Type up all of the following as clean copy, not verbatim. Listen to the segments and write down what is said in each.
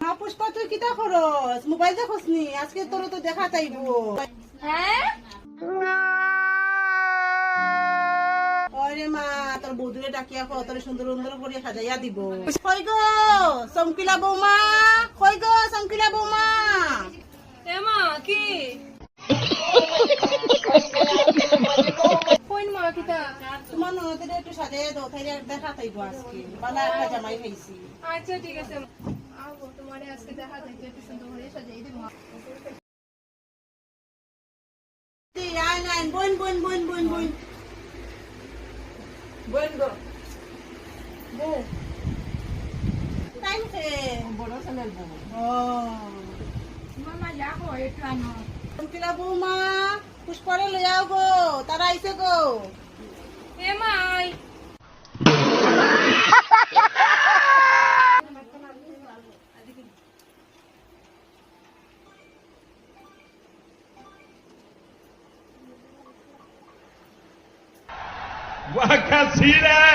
হ্যাঁ পুষ্পা তুই কিতা খরচ মোবাইল দেখোস নি আজকে তোর তো দেখা চাইবো হ্যাঁ ওরে মা তোর বৌদুরে ডাকিয়া কো তোর সুন্দর সুন্দর করে সাজাইয়া দিব কই গো চমকিলা বৌমা কই গো চমকিলা বৌমা এমা কি কইন মা কিতা তোমার ননদের একটু সাজাইয়া দাও তাইলে দেখা চাইবো আজকে বালা একটা জামাই খাইছি আচ্ছা ঠিক আছে আবো তোমারে আজকে দেখা যাইতে একটু সুন্দর করে সাজাই দেব আয় নাই বোন বোন বোন বোন বোন বোন গো বউ টাইম সে বড় ছেলের বউ ও মামা যাবো এখানে চমকিলা বৌমা পুষ্পরে লইয়াও গো তারা আইছে গো এমাই वाह क्या सीन है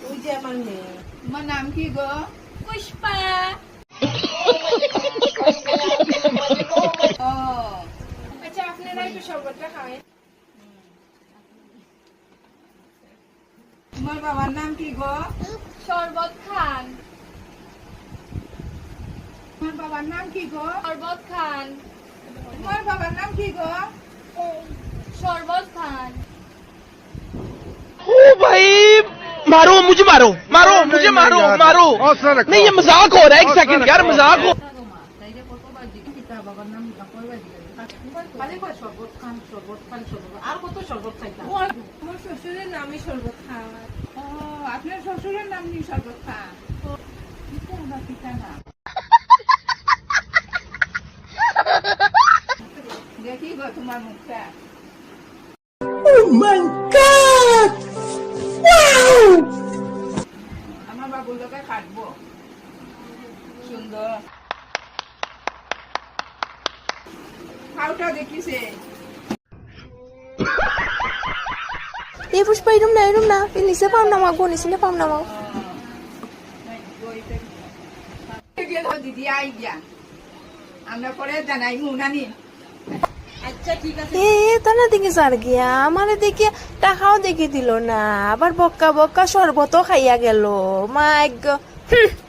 ওই যে আমার মেয়ে তোমার নাম কি গো পুষ্পা ও আচ্ছা আপনারা একটু শরবতটা খাবেন তোমার বাবার নাম কি গো শরবত খান তোমার বাবার নাম কি গো শরবত খান তোমার বাবার নাম কি গো শরবত খান ओ भाई मारो मुझे मारो मारो मुझे मारो मारो नहीं ये मजाक हो रहा है एक सेकंड यार मजाक हो আর কত শরবত খাইতা আমার শ্বশুরের নামই শরবত খান আপনার শ্বশুরের নাম কি শরবত খান দেখি গো তোমার মুখটা আমার বাবুর লোকে কাটবো সুন্দর খাওটা দেখিছে এই পুষ্পা এরম না নিচে পাম নামাগো নিচে পাম নামাও দিদি আই গিয়া আমরা পরে জানাই মুনানি আচ্ছা ঠিক আছে এ তারা দেখে সার গিয়া আমারে দেখে টাকাও দেখে দিল না আবার বক্কা বক্কা শরবতও খাইয়া গেল মাই গড